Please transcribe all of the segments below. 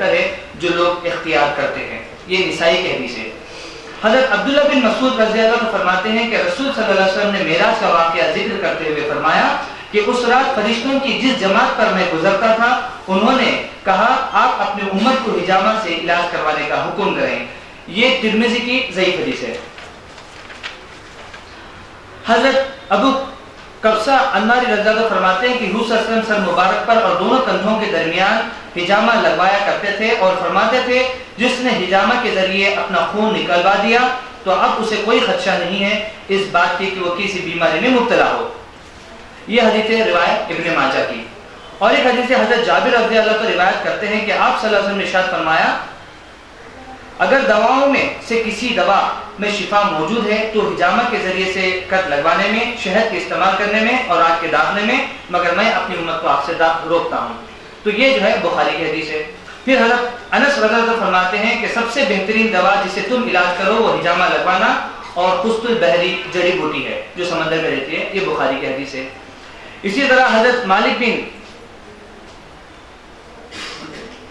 बेहतर है जो लोग इख्तियार करते हैं। ये निसाई की हदीस है। हज़रत अब्दुल्लाह बिन मसूद रज़ियल्लाहु अन्हु फरमाते हैं कि रसूल सल्लल्लाहु अलैहि वसल्लम ने मेराज का वाक़या जिक्र करते हुए फरमाया कि उस रात फरिश्तों की जिस जमात पर मैं गुजरता था उन्होंने कहा आप अपनी उम्मत को हिजामा से इलाज करवाने का हुक्म करें। ये तिर्मिज़ी की ज़ईफ़ हदीस है। हज़रत अबू कब्सा अन्नारी रज़ियल्लाहु फरमाते हैं कि हुज़ूर सल्लल्लाहु अलैहि वसल्लम सर मुबारक पर और दोनों कंधों के दरमियान हिजामा लगवाया करते थे और फरमाते थे जिसने हिजामा के जरिए अपना खून निकलवा दिया तो अब उसे कोई खदशा नहीं है इस बात की कि वो किसी बीमारी में मुब्तला हो। यह हदीस है रिवायत इब्न माजा की। और एक हदीस हज़रत जाबिर रज़ियल्लाहु अन्हु रिवायत करते हैं कि आप सल्लल्लाहु अलैहि वसल्लम ने इरशाद फरमाया अगर दवाओं में से किसी दवा में शिफा मौजूद है तो हिजामा के जरिए से कट लगवाने में, शहद के इस्तेमाल करने में और आग के दागने में, मगर मैं अपनी उम्मत को आपसे रोकता हूँ। तो ये जो है बुखारी की हदीस है। फिर हज़रत अनस रज़ियल्लाहु अन्हु फरमाते हैं कि सबसे बेहतरीन दवा जिसे तुम इलाज करो वो हिजामा लगवाना और कुस्तुल बहरी जड़ी बूटी है जो समंदर में रहती है। ये बुखारी की हदीस है। इसी तरह हज़रत मालिक बिन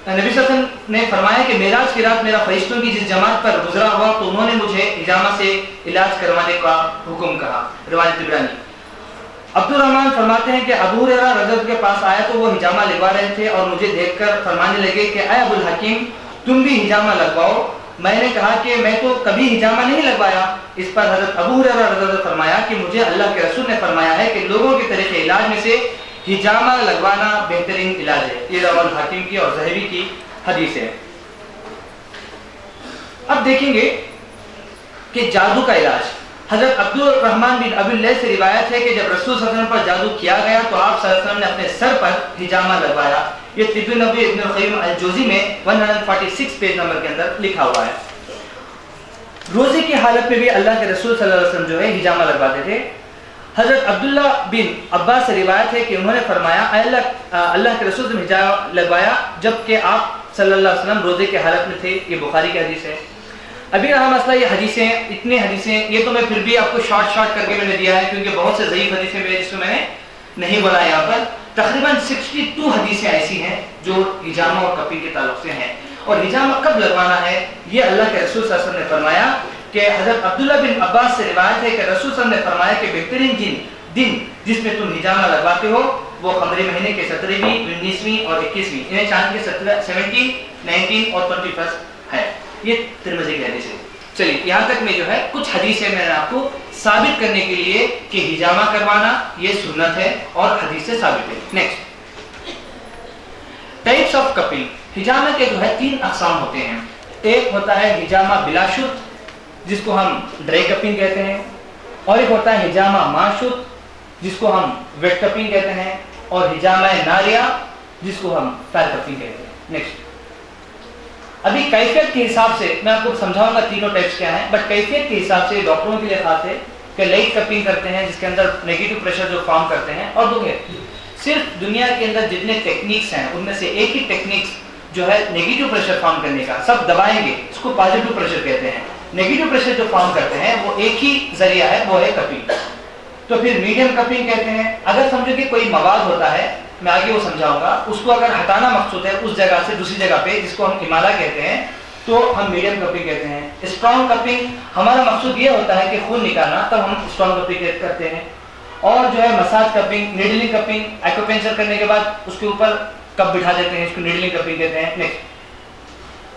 नबी सल्लल्लाहु अलैहि वसल्लम ने फरमाया कि मेराज की रात मेरा फरिश्तों की जिस जमात पर गुजरा हुआ तो उन्होंने मुझे हिजामा से इलाज करवाने का हुक्म कहा। रिवायत तिबरानी। अब्दुल रहमान फरमाते हैं कि अबू हुरैरा रज़ियल्लाहु के पास आया तो वो हिजामा लगवा रहे थे और मुझे देखकर फरमाने लगे कि ऐ अबुल हकीम तुम भी हिजामा लगवाओ। मैंने कहा कि मैं तो कभी हिजामा नहीं लगवाया। इस पर हज़रत अबू हुरैरा रज़ियल्लाहु फरमाया कि मुझे अल्लाह के रसूल ने फरमाया है कि लोगों के तरीके इलाज में से हिजामा लगवाना बेहतरीन इलाज है। ये रवाल हाकिम की और ज़हबी की हदीस है। अब देखेंगे कि जादू का इलाज। हज़रत अब्दुल रहमान बिन अबी लैथ से रिवायत है कि जब रसूल सल्लल्लाहु अलैहि वसल्लम पर जादू किया गया तो आप सल्लल्लाहु अलैहि वसल्लम ने अपने सर पर हिजामा लगवाया। ये तिब्बी नबी इब्न क़य्यिम अल-जौज़ी में 146 पेज नंबर के अंदर लिखा हुआ है। रोजे की हालत में भी अल्लाह के रसूल सल्लल्लाहु अलैहि वसल्लम जो है हिजामा लगवाते थे। हज़रत अब्दुल्ला बिन अब्बास से रिवायत है कि उन्होंने फरमाया अल्लाह के रसूल ने हिजामा लगवाया जबकि आप सल्लल्लाहु अलैहि वसल्लम रोजे के हालत में थे। ये बुखारी की हदीस है। अभी रहा मसला ये हदीसें, इतनी हदीसें, ये तो मैं फिर भी आपको शॉर्ट करके मैंने दिया है क्योंकि बहुत से ज़ईफ़ हदीसें मेरे जिसमें मैंने नहीं बोला। यहाँ पर तकरीबन 62 हदीसें ऐसी हैं जो हिजामा और कफी के ताल्लुक से हैं। और हिजामा कब लगवाना है ये अल्लाह के रसूल सल्लल्लाहु अलैहि वसल्लम ने फरमाया कि हज़रत अब्दुल्ला बिन अब्बास से रिवायत है कि रसूल सल्लल्लाहु अलैहि वसल्लम ने फरमाया कि बेहतरीन दिन जिसमें तुम हिजामा लगवाते हो वो क़मरी महीने के 17वीं, 19वीं और 21वीं, इन्हें चांद के 17, 19 और 21 है। ये तिर्मिज़ी की हदीस है। चलिए यहाँ तक में जो है कुछ हदीसें मैंने आपको साबित करने के लिए कि हिजामा करवाना ये सुन्नत है और हदीस से साबित है। Next, types of cupping. हिजामा के जो है 3 अक़साम होते हैं। एक होता है हिजामा बिलाशुद्ध जिसको हम ड्राई कपिंग कहते हैं, और एक होता है हिजामा माशुद्ध जिसको हम वेट कपिंग कहते हैं, और हिजामा नारिया जिसको हम फैर कपिंग कहते हैं। नेक्स्ट, अभी कैफियत के हिसाब से मैं आपको समझाऊंगा तीनों टाइप्स क्या हैं, बट कैफियत के हिसाब से डॉक्टरों के लिए खास है कि लाइट कपिंग करते हैं जिसके अंदर नेगेटिव प्रेशर जो फॉर्म करते हैं, और दो सिर्फ दुनिया के अंदर जितने टेक्निक्स हैं उनमें से एक ही टेक्निक्स जो है नेगेटिव प्रेशर फॉर्म करने का, सब दबाएंगे, इसको पॉजिटिव प्रेशर कहते हैं। नेगेटिव प्रेशर जो फॉर्म करते हैं वो एक ही जरिया है, वो है कपिंग। तो फिर मीडियम कपिंग कहते हैं। अगर समझो कि कोई मवाद होता है, मैं आगे वो समझाऊंगा, उसको अगर हटाना मकसूद है उस जगह से दूसरी जगह पे जिसको हम इमाला कहते हैं तो हम मीडियम कपिंग कहते हैं। स्ट्रॉन्ग कपिंग हमारा मकसूद ये होता है कि खून निकालना, तब हम स्ट्रॉन्ग कपिंग करते हैं। और जो है massage cupping, needling cupping, acupuncture करने के बाद उसके ऊपर कप बिठा देते हैं, इसको नीडलिंग कपिंग कहते हैं। नेक्स्ट,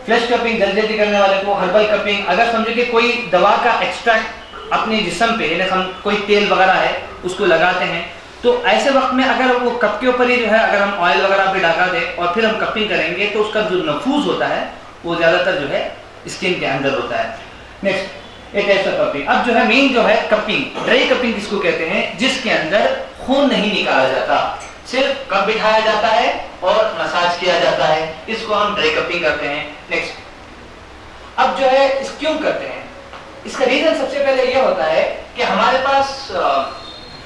फ्लैश कपिंग, जल्दी करने वाले को हर्बल कपिंग। अगर समझो कि कोई दवा का एक्सट्रैक्ट अपने जिस्म पे, यानी हम कोई तेल वगैरह है उसको लगाते हैं, तो ऐसे वक्त में अगर वो कप के ऊपर ही जो है अगर हम ऑयल वगैरह भी लगा दें और फिर हम कपिंग करेंगे तो उसका जो नफूज होता है वो ज़्यादातर जो है स्किन के अंदर होता है। नेक्स्ट, एक ऐसा कपिंग। अब जो है मेन जो है कपिंग, ड्राई कपिंग जिसको कहते हैं, जिसके अंदर खून नहीं निकाला जाता, सिर्फ कप बिठाया जाता है और मसाज किया जाता है, इसको हम ड्राई कपिंग करते हैं। नेक्स्ट, अब जो है इस क्यों करते हैं, इसका रीजन सबसे पहले यह होता है कि हमारे पास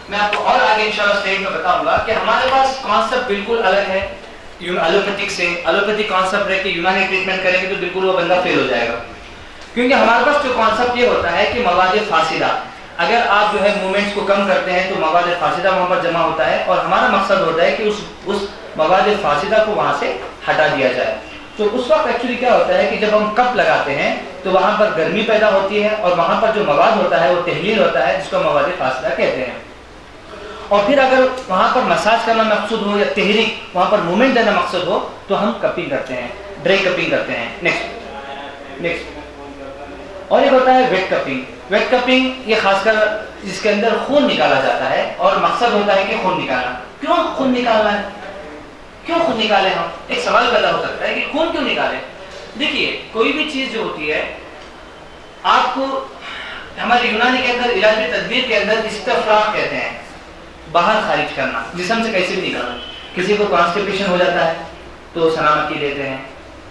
मैं आपको और आगे इंशाल्लाह स्लाइड में बताऊंगा कि हमारे पास कॉन्सेप्ट बिल्कुल अलग है एलोपैथिक से। एलोपैथिक कॉन्सेप्ट है कि यूनानी ट्रीटमेंट करेंगे तो बिल्कुल वो बंदा फेल हो जाएगा, क्योंकि हमारे पास जो कॉन्सेप्ट ये होता है कि मवाद फासिदा, अगर आप जो है मूवमेंट्स को कम करते हैं तो मवाद फासिदा वहाँ पर जमा होता है और हमारा मकसद होता है कि उस मवाद फासिदा को वहाँ से हटा दिया जाए। तो उस वक्त एक्चुअली क्या होता है कि जब हम कप लगाते हैं तो वहां पर गर्मी पैदा होती है और वहां पर जो मवाद होता है वो तहलील होता है, जिसको मवाद फासला कहते हैं। और फिर अगर वहां पर मसाज करना मकसूद हो या तहरीक, वहां पर मूवमेंट देना मकसद हो, तो हम कपिंग करते हैं, ड्राई कपिंग करते हैं। नेक्स्ट और एक होता है वेट कपिंग। वेट कपिंग ये खासकर जिसके अंदर खून निकाला जाता है और मकसद होता है कि खून निकालना। क्यों खून निकालना है, क्यों खून निकाले? हम एक सवाल पैदा हो सकता है कि खून क्यों निकाले। देखिए, कोई भी चीज जो होती है, आपको हमारे यूनानी के अंदर इलाज में तदबीर के अंदर इस्तिफ्राग कहते हैं, बाहर खारिज करना, जिस्म से कैसे भी निकालना। किसी को कॉन्स्टिपेशन हो जाता है तो सनामकी देते हैं,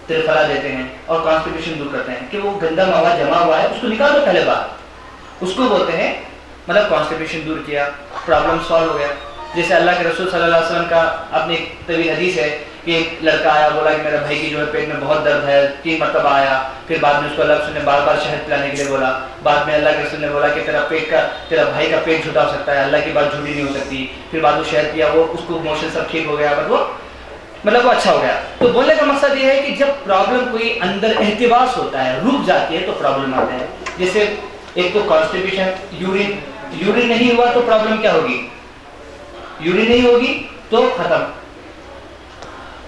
त्रिफला देते हैं और कॉन्स्टिपेशन दूर करते हैं कि वो गंदा मवाद जमा हुआ है उसको निकाल दो पहले बार, उसको बोलते हैं मतलब कॉन्स्टिपेशन दूर किया, प्रॉब्लम सॉल्व हो गया। जैसे अल्लाह के रसूल सल्लल्लाहु अलैहि वसल्लम का अपनी तवील हदीस है कि एक लड़का आया, बोला कि मेरे भाई की जो है पेट में बहुत दर्द है, 3 मरतबा आया, फिर बाद में उसको अल्लाह के रसूल ने बार बार शहद पिलाने के लिए बोला। बाद में अल्लाह के रसूल ने बोला कि तेरा भाई का पेट झूठा हो सकता है, अल्लाह की बात झूठी नहीं हो सकती। फिर बाद में शहद पिया, वो उसको मोशन सब ठीक हो गया, मतलब वो अच्छा हो गया। तो बोलने का मकसद ये है कि जब प्रॉब्लम कोई अंदर एहतिबास होता है, रुक जाती है, तो प्रॉब्लम आते हैं। जैसे एक तो कॉन्स्टिपेशन, यूरिन नहीं हुआ तो प्रॉब्लम क्या होगी, यूरिन नहीं होगी तो खत्म।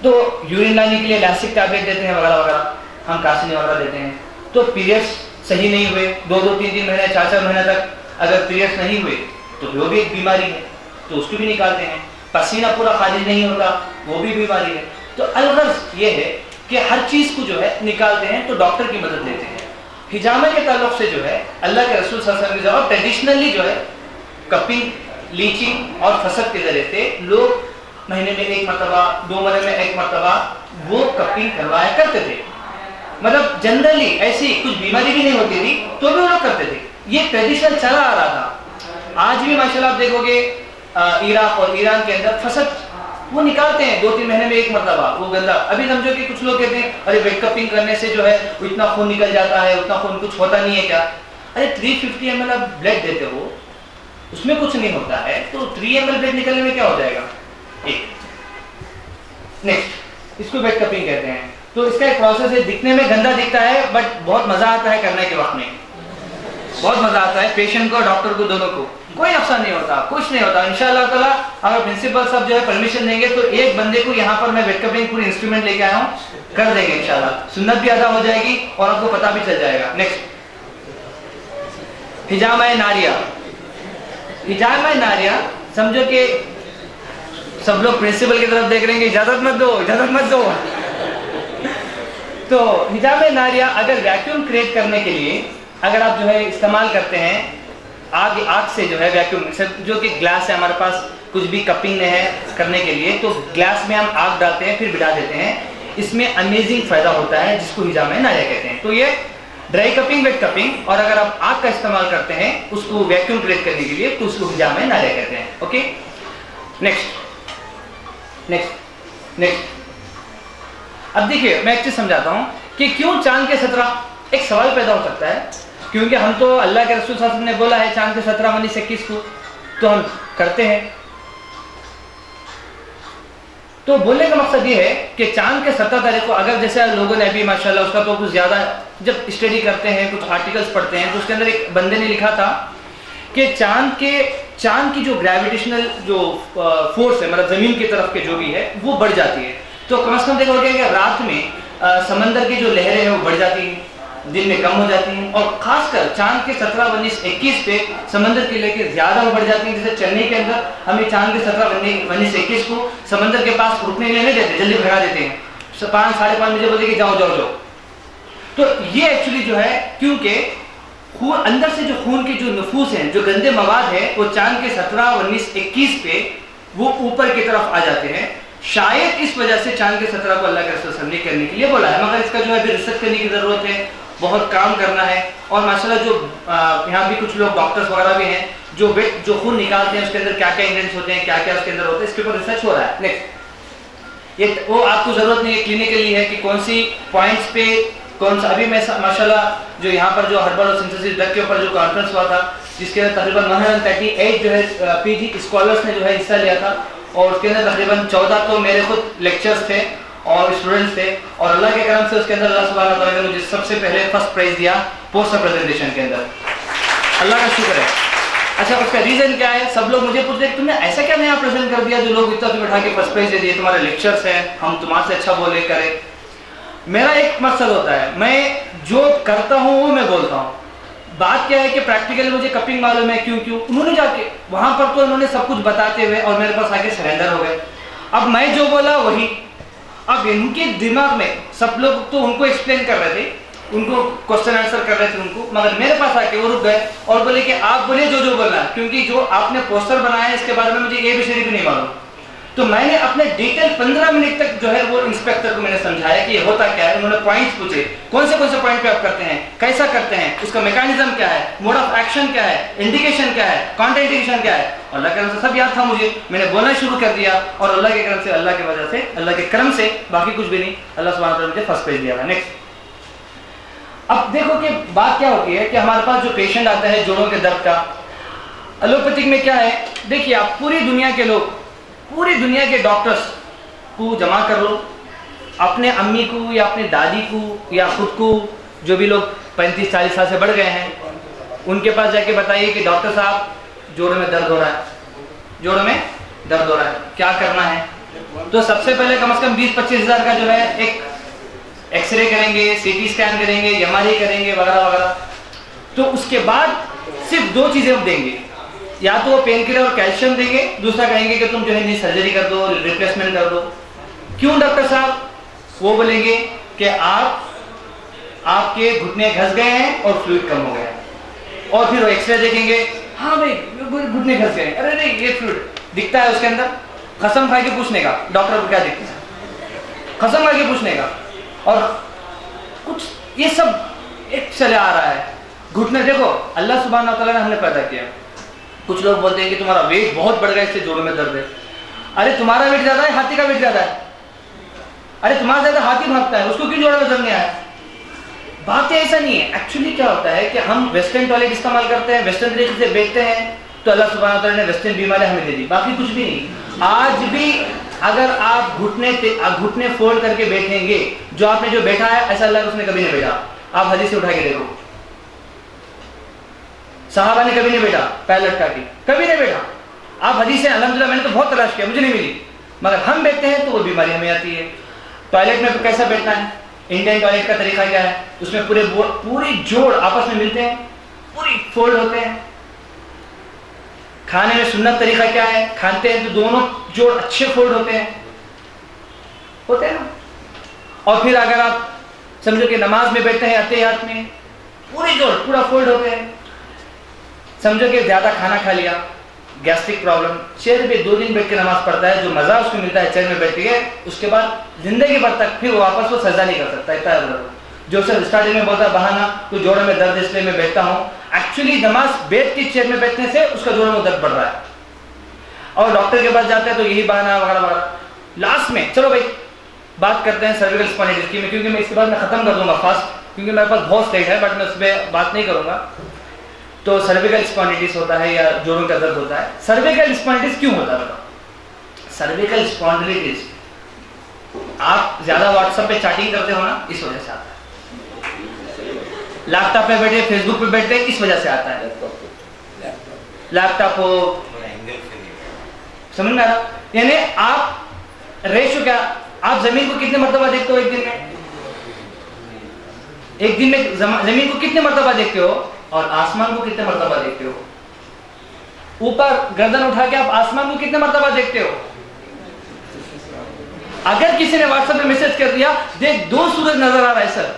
तो यूरिन लाने के लिए लैक्टिक टैबलेट देते हैं वगैरह वगैरह, हम कासिनी वगैरह देते हैं। तो पीरियड्स सही नहीं हुए 2-2, 3-3 महीने, 4-4 महीने तक अगर पीरियड्स नहीं हुए तो वो भी एक बीमारी है, तो उसको भी निकालते हैं। पसीना पूरा खारिज नहीं होता, वो भी बीमारी है। तो अलगर्ज ये है कि हर चीज को जो है निकालते हैं, तो डॉक्टर की मदद लेते हैं। हिजामा के ताल्लुक से जो है अल्लाह के रसूल सल्लल्लाहु अलैहि वसल्लम की ट्रेडिशनली जो है कपिंग, लीचिंग और फसद के जरिए से लोग महीने में 1 मरतबा, 2 महीने में 1 मरतबा वो कपिंग करवाया करते थे। मतलब जनरली ऐसी कुछ बीमारी भी नहीं होती थी तो भी वो लोग करते थे, ये ट्रेडिशन चला आ रहा था। आज भी माशाल्लाह आप देखोगे इराक और ईरान के अंदर फसद वो निकालते हैं 2-3 महीने में 1 मरतबा, वो गंदा। अभी समझो कि कुछ लोग कहते हैं अरे वेट कपिंग करने से जो है इतना खून निकल जाता है, उतना खून कुछ होता नहीं है क्या? अरे 350 ml आप ब्लड देते हो, उसमें कुछ नहीं होता है, तो 3 ml ब्लड निकलने में क्या हो जाएगा? नेक्स्ट, इसको वेट कपिंग कहते हैं। तो इसका एक प्रोसेस है, दिखने में गंदा दिखता है बट बहुत मजा आता है करने के वक्त में, बहुत मजा आता है पेशेंट को, डॉक्टर को, दोनों को। कोई नुकसान नहीं होता, कुछ नहीं होता। इंशाअल्लाह ताला अगर प्रिंसिपल साहब जो है परमिशन देंगे तो एक बंदे को यहाँ पर मैं वेट कपिंग पूरी इंस्ट्रूमेंट लेके आया हूँ, कर देंगे इंशाअल्लाह। सुन्नत भी अदा हो जाएगी और आपको पता भी चल जाएगा। नेक्स्ट, हिजामा नारिया। हिजामा नारिया, समझो कि सब लोग प्रिंसिपल की तरफ देख रहे हैं, इजाजत मत दो, इजाजत मत दो। तो हिजामा नारिया अगर वैक्यूम क्रिएट करने के लिए अगर आप जो है इस्तेमाल करते हैं आग से जो है वैक्यूम, जो कि ग्लास है हमारे पास, कुछ भी कपिंग है करने के लिए, तो ग्लास में हम आग डालते हैं फिर बिठा देते हैं। इसमें अमेजिंग फायदा होता है जिसको हिजामा नारिया कहते हैं। तो ये ड्राई कपिंग, वेट कपिंग, और अगर आप आग का इस्तेमाल करते हैं उसको वैक्यूम क्रिएट करने के लिए तो उसको हिजामा नारिया कहते हैं। Okay, next. अब देखिए मैं एक चीज समझाता हूं कि क्यों चांद के 17, एक सवाल पैदा हो सकता है, क्योंकि हम तो अल्लाह के रसूल सल्लल्लाहु अलैहि वसल्लम ने बोला है चांद के 17, 19, 21 को, तो हम करते हैं। तो बोलने का मकसद ये है कि चांद के 17 तारीख को अगर जैसे लोगों ने अभी माशाल्लाह उसका तो कुछ ज्यादा जब स्टडी करते हैं, कुछ आर्टिकल्स पढ़ते हैं, तो उसके अंदर एक बंदे ने लिखा था कि चांद की जो ग्रेविटेशनल जो फोर्स है, मतलब जमीन की तरफ के जो भी है, वो बढ़ जाती है। तो कम से कम देखोगे कि रात में समंदर की जो लहरें हैं वो बढ़ जाती हैं, दिन में कम हो जाती हैं, और खासकर चांद के 17, 19, 21 पे समंदर की लहरें ज्यादा बढ़ जाती हैं। जैसे चेन्नई के अंदर हमें चांद के 17, 19, 21 को समंदर के पास रुकने नहीं देते, जल्दी भगा देते हैं, 5, 5:30 बजे बोलते कि जाओ। तो ये एक्चुअली जो है, क्योंकि खून अंदर से जो खून के जो नफूस हैं, जो गंदे मवाद है, वो चांद के 17, 19, 21 पे वो ऊपर की तरफ आ जाते हैं। शायद इस वजह से चांद के 17 को अल्लाह के रसूल सल्लल्लाहु अलैहि वसल्लम ने करने के लिए बोला है, मगर इसका जो है अभी रिसर्च करने की जरूरत है, बहुत काम करना है। और माशाल्लाह जो यहाँ भी कुछ लोग डॉक्टर्स वगैरह भी हैं जो खून निकालते हैं, उसके अंदर क्या क्या इंग्रेडिएंट्स होते हैं, क्या क्या उसके अंदर होता है, इसके ऊपर रिसर्च हो रहा है। नेक्स्ट, ये वो आपको जरूरत नहीं है, क्लिनिकली है कि कौन सी पॉइंट्स पे कौन सा। अभी मैं माशाल्लाह जो यहाँ पर जो हर्बल और सिंथेसिस ड्रग के ऊपर जो कॉन्फ्रेंस हुआ था, जिसके अंदर तकरीबन 138 जो है पीजी स्कॉलर्स ने जो है हिस्सा लिया था, और उसके अंदर तकरीबन 14 तो मेरे खुद लेक्चर्स थे और स्टूडेंट्स थे, और अल्लाह के करम से उसके अंदर अल्लाह सुब्हानहू व तआला ने मुझे सबसे पहले फर्स्ट प्राइज दिया पोस्टर प्रेजेंटेशन के अंदर। अल्लाह का शुक्र है। अच्छा, उसका रीजन क्या है? सब लोग मुझे पूछते हैं तुमने ऐसा क्या नया प्रेजेंट कर दिया जो लोग इतना तुम्हें उठा के फर्स्ट प्राइज दे दिए, तुम्हारे लेक्चर्स हैं, हम तुम्हारे से अच्छा बोले करें। मेरा एक मकसद होता है, मैं जो करता हूँ वो मैं बोलता हूँ। बात क्या है कि प्रैक्टिकली मुझे कपिंग मालूम है, क्यों उन्होंने जाके वहां पर तो उन्होंने सब कुछ बताते हुए और मेरे पास आके सरेंडर हो गए। अब मैं जो बोला वही, अब इनके दिमाग में सब लोग तो उनको एक्सप्लेन कर रहे थे, उनको क्वेश्चन आंसर कर रहे थे उनको, मगर मेरे पास आके वो रुक गए और बोले कि आप बोले जो बोलना, क्योंकि जो आपने पोस्टर बनाया है इसके बारे में मुझे ABCD भी नहीं मालूम। तो मैंने अपने डिटेल 15 मिनट तक जो है वो इंस्पेक्टर को मैंने समझाया कि ये होता क्या है। उन्होंने पॉइंट्स पूछे, कौन से पॉइंट पे आप करते हैं, कैसा करते हैं, उसका मैकेनिज्म क्या है, मोड ऑफ एक्शन क्या है, इंडिकेशन क्या है, काउंटर इंडिकेशन क्या है। अल्लाह के करम से सब याद था मुझे, मैंने बोलना शुरू कर दिया और अल्लाह के करम से, अल्लाह की वजह से, अल्लाह के करम से, बाकी कुछ भी नहीं, अल्लाह सुब्हानहू व तआला मुझे फर्स्ट पेज दिया। नेक्स्ट, अब देखो कि बात क्या होती है कि हमारे पास जो पेशेंट आता है जोड़ों के दर्द का, एलोपैथिक में क्या है, देखिए आप पूरी दुनिया के लोग, पूरी दुनिया के डॉक्टर्स को जमा कर लो, अपने अम्मी को या अपने दादी को या खुद को, जो भी लोग 35-40 साल से बढ़ गए हैं, उनके पास जाके बताइए कि डॉक्टर साहब जोड़ों में दर्द हो रहा है, जोड़ों में दर्द हो रहा है, क्या करना है। तो सबसे पहले कम से कम 20-25 हज़ार का जो है एक एक्सरे करेंगे, CT स्कैन करेंगे, MRI करेंगे वगैरह वगैरह। तो उसके बाद सिर्फ 2 चीज़ें हम देंगे, या तो वो पेन किलर और कैल्शियम देंगे, दूसरा कहेंगे कि तुम जो है सर्जरी कर दो, रिप्लेसमेंट कर दो। क्यों डॉक्टर साहब? वो बोलेंगे कि आपके घुटने घस गए हैं और फ्लूइड कम हो गया है। और फिर वो एक्सरे देखेंगे, हाँ भाई घुटने घस गए, अरे नहीं ये फ्लूइड दिखता है उसके अंदर। कसम खा के पूछने का डॉक्टर को क्या दिखता है, कसम खा के पूछने का। और कुछ ये सब एक चले आ रहा है। घुटने देखो अल्लाह सुब्हानहू व तआला ने हमने पैदा किया। कुछ लोग बोलते हैं कि तुम्हारा वेट बहुत बढ़ गया इससे जोड़ों में दर्द है। अरे तुम्हारा वेट ज्यादा है, हाथी का वेट ज्यादा है। अरे तुम्हारा ज्यादा हाथी भागता है, उसको क्यों जोड़ों में दर्द नहीं आया? बात ऐसा नहीं है। एक्चुअली क्या होता है कि हम वेस्टर्न टॉयलेट इस्तेमाल करते हैं, वेस्टर्न तरीके से बैठते हैं, तो अल्लाह सुब्हानहू व तआला ने वेस्टर्न बीमारियां हमें दे दी, बाकी कुछ भी नहीं। आज भी अगर आप घुटने फोल्ड करके बैठेंगे, जो आपने जो बैठा है ऐसा अल्लाह उसने कभी नहीं बैठा। आप हदीस से उठा के देखो, सहाबा ने कभी नहीं बैठा पैर लटका के, कभी नहीं बैठा। आप हदीस से, अल्हम्दुलिल्लाह मैंने तो बहुत तलाश किया, मुझे नहीं मिली, मगर हम बैठते हैं तो वो बीमारी हमें आती है। टॉयलेट में कैसा बैठना है, इंडियन टॉयलेट का तरीका क्या है, उसमें पूरी जोड़ आपस में मिलते हैं, पूरी फोल्ड होते हैं। खाने में सुन्नत तरीका क्या है, खाते हैं तो दोनों जोड़ अच्छे फोल्ड होते हैं ना। और फिर अगर आप समझो कि नमाज में बैठते हैं अत्तहियात में, पूरी जोड़ पूरा फोल्ड होते हैं। समझो कि ज्यादा खाना खा लिया, गैस्ट्रिक प्रॉब्लम, चेयर पे 2 दिन बैठ के नमाज पढ़ता है, जो मजा उसको मिलता है चेयर में बैठ के, उसके बाद जिंदगी भर तक फिर वापस वो सजा नहीं कर सकता। इतना जो सर स्टार्टिंग में बोलता बहाना तो जोड़ों में दर्द इसलिए मैं बैठता हूँ, एक्चुअली नमाज बैठ के चेयर में बैठने से उसका जोड़ों में दर्द बढ़ रहा है। और डॉक्टर के पास जाता है तो यही बहाना वगैरह वगैरह। लास्ट में चलो भाई बात करते हैं सर्विकल स्पॉन्डिलाइटिस की, क्योंकि मैं इसके बाद मैं खत्म कर दूंगा फास्ट, क्योंकि मेरे पास बहुत स्लाइड है, बट मैं उस पर बात नहीं करूंगा। तो सर्विकल स्पॉन्डिलाइटिस होता है या जोड़ों का दर्द होता है। सर्विकल स्पॉन्डिलाइटिस क्यों होता है बताओ? सर्विकल स्पॉन्डिलाइटिस आप ज्यादा व्हाट्सएप पे चैटिंग करते हो ना, इस वजह से आता है। लैपटॉप पे बैठे, फेसबुक पे बैठे, इस वजह से आता है। लैपटॉप हो, समझ में आ रहा? यानी आप रेशो क्या, आप जमीन को कितने मर्तबा देखते हो एक दिन में? एक दिन में जमीन को कितने मर्तबा देखते हो और आसमान को कितने मर्तबा देखते हो? ऊपर गर्दन उठा के आप आसमान को कितने मर्तबा देखते हो? अगर किसी ने व्हाट्सएप में मैसेज कर दिया, देख 2 सूरज नजर आ रहा है सर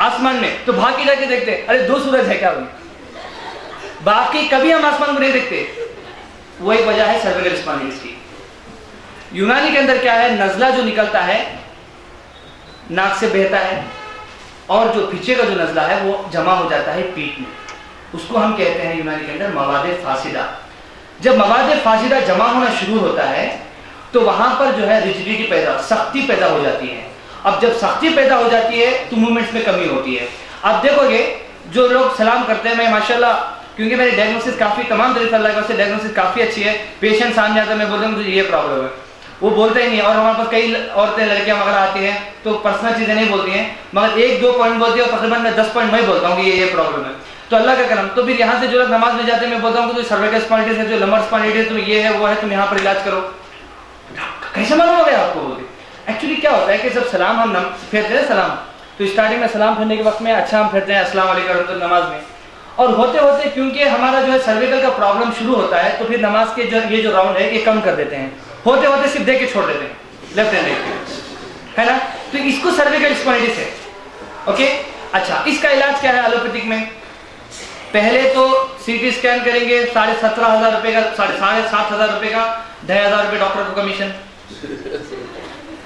आसमान में, तो भाग के जाके देखते अरे 2 सूरज है क्या? बाकी कभी हम आसमान को नहीं देखते। वो एक वजह है सर्विकल स्पॉन्डिलाइटिस की। यूनानी के अंदर क्या है, नजला जो निकलता है नाक से बहता है, और जो पीछे का जो नजला है वो जमा हो जाता है पीठ में, उसको हम कहते हैं यूनानी के अंदर मवादे फासिदा। जब मवादे फासिदा जमा होना शुरू होता है तो वहां पर जो है रिजिडिटी पैदा, सख्ती पैदा हो जाती है। अब जब सख्ती पैदा हो जाती है तो मूवमेंट्स में कमी होती है। आप देखोगे जो लोग सलाम करते हैं, मैं माशाल्लाह, क्योंकि मेरी डायग्नोसिस काफी, तमाम तरीके से अल्लाह से डायग्नोसिस काफी अच्छी है, पेशेंट सामने आता है मैं बोलता हूँ मुझे ये प्रॉब्लम है, वो बोलते ही नहीं। और हमारे पास कई औरतें लड़कियां वगैरह आती हैं तो पर्सनल चीज़ें नहीं बोलती हैं, मगर 1-2 पॉइंट बोलती है और तकरीबन मैं 10 पॉइंट मैं बोलता हूँ कि ये प्रॉब्लम है। तो अल्लाह का करम। तो फिर यहाँ से जो लोग नमाज में जाते हैं मैं बोलता हूँ कि सर्वाइकल स्पॉन्डिलाइटिस है, जो लंबर स्पॉन्डिलाइटिस, तो ये है वो है, तुम यहाँ पर इलाज करो। कैसे मालूम हो गया आपको? बोलते एक्चुअली क्या होता है कि जब सलाम हम फेरते हैं सलाम, तो स्टार्टिंग में सलाम फेरने के वक्त में अच्छा हम फेरते हैं अस्सलाम वालेकुम रहमतुल्लाह नमाज में, और होते होते क्योंकि हमारा जो है सर्विकल का प्रॉब्लम शुरू होता है तो फिर नमाज के जो ये जो राउंड है ये कम कर देते हैं, होते होते सिर्फ देख के छोड़ देते हैं लेफ्ट हैंड है ना। तो इसको सर्विकल स्पॉन्डिलाइटिस है। ओके, अच्छा इसका इलाज क्या है एलोपैथिक में? पहले तो सीटी स्कैन करेंगे 17,500 रुपए का, 7,500 रुपए का, 2,500 रुपए डॉक्टर को कमीशन।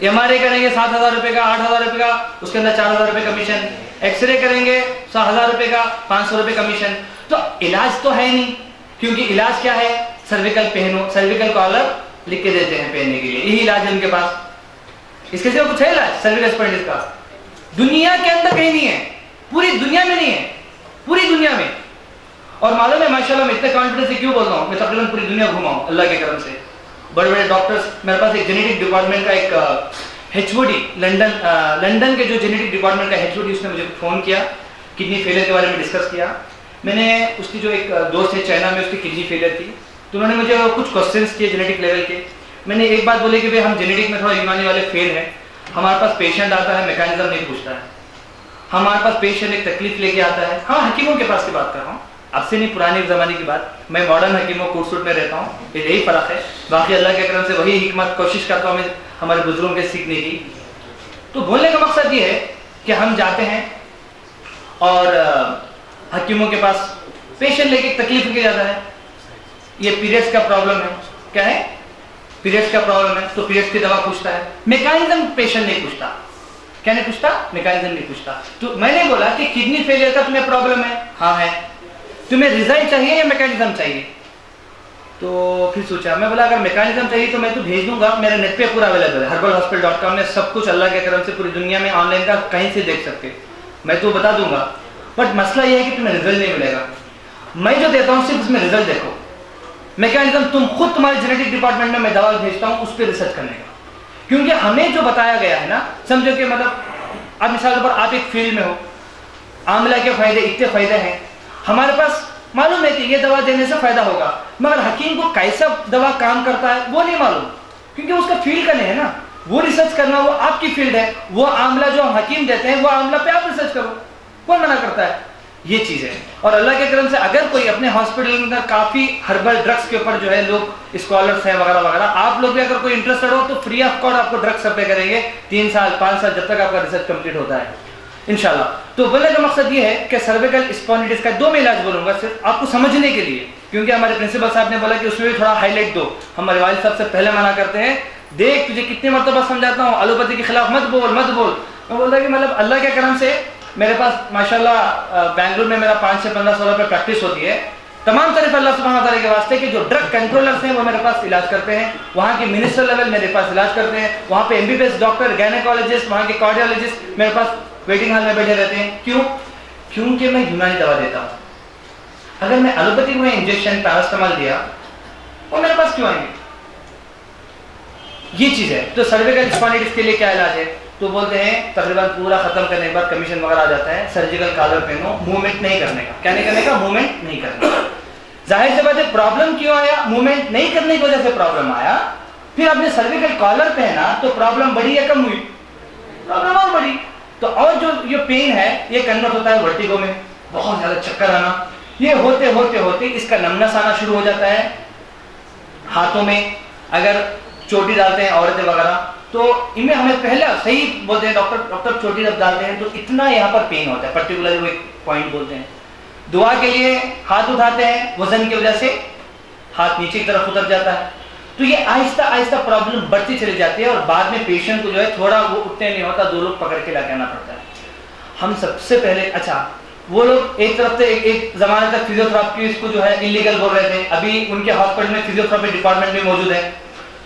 MRI करेंगे 7,000 रुपए का, 8,000 रुपए का, उसके अंदर 4,000 रुपए कमीशन। एक्सरे करेंगे 1,000 रुपए का, 500 रुपए कमीशन। तो इलाज तो है नहीं, क्योंकि इलाज क्या है? सर्विकल पहनो, सर्विकल कॉलर लिख के देते हैं पहनने के लिए, यही इलाज है उनके पास। इसके सिवा कुछ है इलाज सर्विकल स्पॉन्डिलाइटिस का? दुनिया के अंदर कहीं नहीं है, पूरी दुनिया में नहीं है, पूरी दुनिया में। और मालूम है माशाल्लाह मैं इतने कॉन्फिडेंस से क्यों बोल रहा हूँ, मैं तकरीबन पूरी दुनिया घुमा हूँ अल्लाह के करम से। बड़े बड़े डॉक्टर्स, मेरे पास एक जेनेटिक डिपार्टमेंट का एक HOD लंदन के जो जेनेटिक डिपार्टमेंट का HOD, उसने मुझे फ़ोन किया, किडनी फेलियर के बारे में डिस्कस किया। मैंने उसकी जो एक दोस्त है चाइना में, उसकी किडनी फेलियर थी, तो उन्होंने मुझे कुछ क्वेश्चंस किए जेनेटिक लेवल के। मैंने एक बात बोली कि भाई हम जेनेटिक में थोड़ा यूनानी वाले फेल हैं, हमारे पास पेशेंट आता है मैकेनिज्म नहीं पूछता है, हमारे पास पेशेंट एक तकलीफ लेके आता है। हाँ, हकीमों के पास की बात कर रहा हूँ, अब से नहीं पुराने ज़माने की बात। मैं मॉडर्न हकीमों कोट सूट में रहता हूँ, यही फ़र्क है। बाकी अल्लाह के करम से वही हिकमत कोशिश करता हूँ मैं हमारे बुजुर्गों के सीखने की। तो बोलने का मकसद ये है कि हम जाते हैं और हकीमों के पास पेशेंट लेके तकलीफ लेके जाता है, ये पीरियड्स का प्रॉब्लम है, क्या है? पीरियड्स का प्रॉब्लम है, तो पीरियड्स की दवा पूछता है, मैकेनिज्म पेशेंट नहीं पूछता। क्या नहीं पूछता? मैकेनिज्म नहीं पूछता। तो मैंने बोला कि किडनी फेलियर का तुम्हें प्रॉब्लम है? हाँ है। तुम्हें रिजल्ट चाहिए या मैकेनिज्म चाहिए? तो फिर सोचा, मैं बोला अगर मैकेनिज्म चाहिए तो मैं तो भेज दूंगा, मेरे नेट पे पूरा अवेलेबल है, herbalhospital.com में सब कुछ अल्लाह के करम से पूरी दुनिया में ऑनलाइन का कहीं से देख सकते, मैं तो बता दूंगा। बट मसला यह है कि तुम्हें रिजल्ट नहीं मिलेगा। मैं जो देता हूँ सिर्फ उसमें रिजल्ट देखो, मैकेनिज्म तुम खुद, तुम्हारे जेनेटिक डिपार्टमेंट में मैं दवा भेजता हूँ उस पर रिसर्च करने का। क्योंकि हमें जो बताया गया है ना, समझो कि मतलब अब मिसाल पर आप एक फील्ड में हो, आंवला के फायदे इतने फायदे हैं, हमारे पास मालूम है कि ये दवा देने से फायदा होगा, मगर हकीम को कैसा दवा काम करता है वो नहीं मालूम, क्योंकि उसका फील्ड का नहीं है ना। वो रिसर्च करना वो आपकी फील्ड है, वो आंवला जो हम हकीम देते हैं वो आंवला पे आप रिसर्च करो, कौन मना करता है? ये चीज है। और अल्लाह के करम से अगर कोई अपने हॉस्पिटल के अंदर काफी हर्बल ड्रग्स के ऊपर जो है लोग स्कॉलर्स हैं वगैरह वगैरह, आप लोग भी अगर कोई इंटरेस्टेड हो तो फ्री ऑफ कॉस्ट आपको ड्रग्स सप्लाई करेंगे 3 साल 5 साल जब तक आपका रिसर्च कंप्लीट होता है इंशाल्लाह। तो बोलने का मकसद ये है कि सर्विकल स्पॉन्डिलाइटिस का 2 में इलाज बोलूंगा सिर्फ आपको समझने के लिए, क्योंकि हमारे प्रिंसिपल साहब ने बोला कि उसमें भी थोड़ा हाईलाइट दो। हमारे वालिद साहब से पहले मना करते हैं, देख तुझे कितने मरतबा समझाता हूँ एलोपैथी के खिलाफ मत बोल मत बोल। मैं बोलता कि मतलब अल्लाह के करम से मेरे पास माशाल्लाह बेंगलुरु में मेरा 5 से 15 साल पे प्रैक्टिस होती है। तमाम तरफ अल्लाह सुब्हानहू व तआला के वास्ते कि जो ड्रग कंट्रोलर्स हैं वो मेरे पास इलाज करते हैं, वहाँ के मिनिस्टर लेवल मेरे पास इलाज करते हैं, वहाँ पे MBBS डॉक्टर, गायनेकोलॉजिस्ट, वहाँ के कार्डियोलॉजिस्ट मेरे पास वेटिंग हॉल में बैठे रहते हैं। क्यों? क्योंकि मैं यूनानी दवा देता हूँ। अगर मैं एलोपैथिक में इंजेक्शन पैरास्टामोल दिया वो मेरे पास क्यों आएंगे? ये चीज है। तो सर्विकल स्पॉन्डिलाइटिस के लिए क्या इलाज है? तो बोलते हैं तकरीबन पूरा खत्म करने के बाद कमीशन वगैरह आ जाता है, सर्जिकल कॉलर पहनो, मूवमेंट नहीं करने का। क्या नहीं करने का? मूवमेंट नहीं करने का। जाहिर सी बात है प्रॉब्लम क्यों आया? मूवमेंट नहीं करने की वजह से प्रॉब्लम आया। फिर आपने सर्विकल कॉलर पहना तो प्रॉब्लम बढ़ी या कम हुई? प्रॉब्लम और बढ़ी। तो और जो ये पेन है ये कन्वर्ट होता है वर्टिगो में, बहुत ज्यादा चक्कर आना। ये होते होते होते इसका नमनस आना शुरू हो जाता है। हाथों में अगर चोटी डालते हैं औरतें वगैरह तो इनमें हमें पहले सही बोलते हैं डॉक्टर चोटी जब डालते हैं तो इतना यहाँ पर पेन होता है, पर्टिकुलर वो एक पॉइंट बोलते हैं। दुआ के लिए हाथ उठाते हैं, वजन की वजह से हाथ नीचे की तरफ उतर जाता है। तो ये आहिस्ता आहिस्ता प्रॉब्लम बढ़ती चली जाती है और बाद में पेशेंट को जो है थोड़ा वो उठने नहीं होता, 2 लोग पकड़ के लाके आना पड़ता है। हम सबसे पहले अच्छा वो लोग एक तरफ से एक जमाने तक फिजियोथेरेपी इसको जो है इलीगल बोल रहे थे, अभी उनके हॉस्पिटल में फिजियोथेरेपी डिपार्टमेंट भी मौजूद है।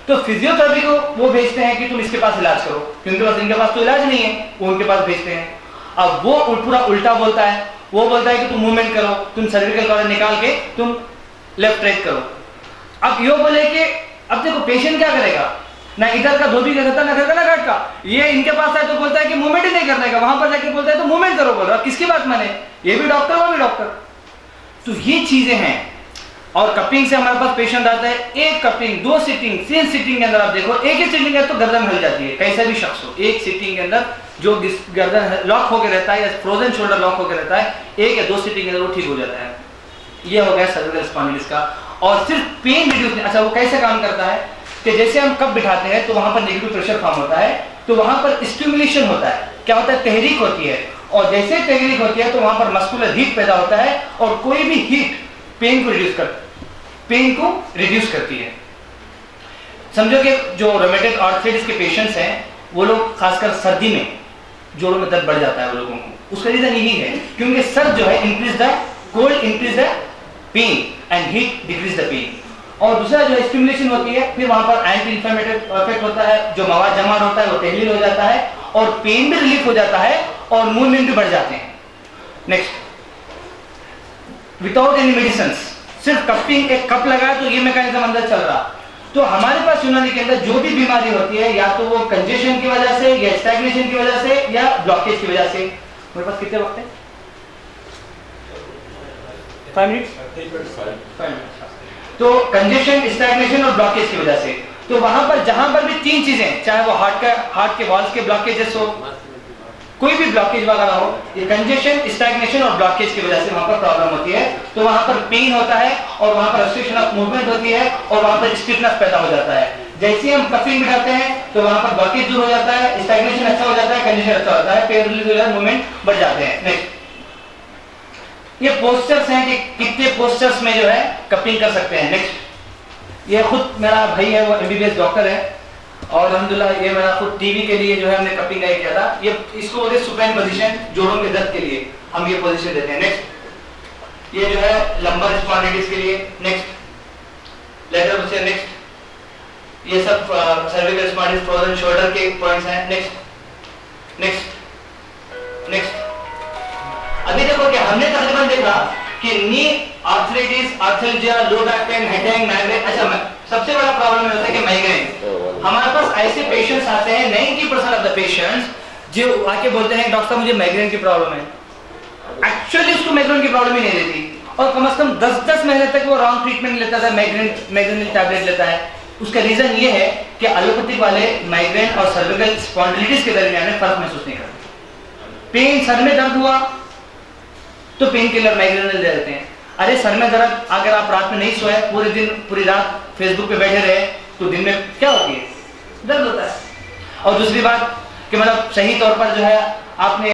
तो फिजियोथेरेपी को वो भेजते हैं कि तुम इसके पास इलाज करो, क्योंकि बस इनके पास तो इलाज नहीं है, वो उनके पास भेजते हैं। अब वो पूरा उल्टा बोलता है, वो बोलता है कि तुम मूवमेंट करो, तुम सर्विकल कॉलर निकाल के तुम लेफ्ट राइट करो। अब यो बोले कि अब देखो पेशेंट क्या करेगा, ना इधर का धोबी का कहता, ना घर का ना घाट का। ये इनके पास आए तो बोलता है कि मूवमेंट ही नहीं करने का, वहां पर जाके बोलता है तो मूवमेंट करो, बोल रहा किसकी बात माने, ये भी डॉक्टर वो भी डॉक्टर। तो ये चीजें हैं। और कपिंग से हमारे पास पेशेंट आता है, एक कपिंग 2 सीटिंग 3 सीटिंग के अंदर आप देखो, एक ही सीटिंग है तो गर्दन हिल जाती है, कैसा भी शख्स हो, एक सीटिंग के अंदर जो गर्दन लॉक होकर रहता है या फ्रोजन शोल्डर लॉक होकर रहता है, 1 या 2 सीटिंग के अंदर वो ठीक हो जाता है। ये हो गया सर्विकल स्पॉन्डिलिटिस का। और सिर्फ पेन रिड्यूस, अच्छा वो कैसे काम करता है कि जैसे हम कप बिठाते हैं तो वहां पर नेगेटिव प्रेशर फॉर्म होता है, तो वहां पर स्टिमुलेशन होता है, क्या होता है, तहरीक होती है, और जैसे तहरीक होती है तो वहां पर मस्कुलर हीट पैदा होता है, और कोई भी हीट पेन को रिड्यूस करती है। समझो कि जो रोमेटिक आर्थराइटिस के पेशेंट्स हैं, वो लोग खासकर सर्दी में जोड़ों में दर्द बढ़ जाता है वो लोगों को, उसका रीजन यही है क्योंकि सर्द जो है increase the cold increase the pain and heat decrease the pain. और दूसरा जो स्टिमुलेशन होती है, फिर वहां पर एंटी इंफ्लेमेटरी इफेक्ट होता है, जो मवाद जमा होता है वो तहलील हो जाता है, और पेन भी रिलीफ हो जाता है, और मूवमेंट भी बढ़ जाते हैं। नेक्स्ट, विदाउट एनी मेडिसिन, सिर्फ कपिंग, एक कप लगाया तो ये मैकेनिज्म अंदर चल रहा। तो हमारे पास यूनानी के अंदर जो भी बीमारी होती है, या तो वो कंजेशन की वजह से, या स्टैग्नेशन की वजह से, या ब्लॉकेज की वजह से। मेरे पास कितने वक्त है? 5 मिनट। तो कंजेशन, स्टैग्नेशन और ब्लॉकेज की वजह से, तो वहां पर जहां पर भी 3 चीजें, चाहे वो हार्ट के वॉल्स के ब्लॉकेजेस हो, कोई भी ब्लॉकेज वगैरह हो, ये कंजेशन, स्टैग्नेशन और ब्लॉकेज की वजह से वहां पर प्रॉब्लम होती है। तो वहां पर पेन होता है, और वहां पर रेस्ट्रिक्शन ऑफ मूवमेंट होती है, और वहां पर स्टिफनेस पैदा हो जाता है। जैसे हम कपिंग बिठाते हैं तो वहां पर ब्लॉकेज दूर हो जाता है, स्टैग्नेशन अच्छा हो जाता है, कंजेशन अच्छा होता है, पेन रिलीज हो जाता है, मूवमेंट बढ़ जाते हैं। नेक्स्ट, ये पोस्चर्स हैं कि कितने पोस्चर्स में जो है कपिंग कर सकते हैं। नेक्स्ट, ये खुद मेरा भाई है, वो एमबीबीएस डॉक्टर है, और अल्हम्दुलिल्लाह ये मेरा खुद टीवी के लिए जो है हमने कपिंग गाइड किया था। ये इसको बोलते हैं सुपाइन पोजीशन, जोड़ों के दर्द के लिए हम ये पोजीशन देते हैं। नेक्स्ट, ये जो है लंबर स्पॉन्डिलिटिस के लिए। Next, lateral position. नेक्स्ट, ये सब सर्विकल स्पॉन्डिलिटिस, फ्रोजन शोल्डर के पॉइंट्स हैं। नेक्स्ट, अभी देखो कि हमने तकरीबन देखा कि knee arthritis, arthralgia, low back pain, headache, migraine. अच्छा, सबसे बड़ा प्रॉब्लम होता है कि माइग्रेन। हमारे पास ऐसे पेशेंट्स आते हैं, 90% ऑफ द पेशेंट्स जो आके बोलते हैं डॉक्टर साहब मुझे माइग्रेन की प्रॉब्लम है। एक्चुअली उसको माइग्रेन की प्रॉब्लम ही नहीं रहती, और कम से कम 10-10 महीने तक वो रॉन्ग ट्रीटमेंट लेता था, माइग्रेन टैबलेट लेता है। उसका रीजन ये है कि एलोपैथिक वाले माइग्रेन और सर्विकल स्पॉन्डिलिटिस के दरमियान में फर्क महसूस नहीं करते। पेन, सर में दर्द हुआ तो पेन किलर माइग्रेन दे देते हैं। अरे सर में दर्द, अगर आप रात में नहीं सोए, पूरे दिन पूरी रात फेसबुक पे बैठे रहे, तो दिन में क्या होती है, दर्द होता है। और दूसरी बात कि मतलब सही तौर पर जो है आपने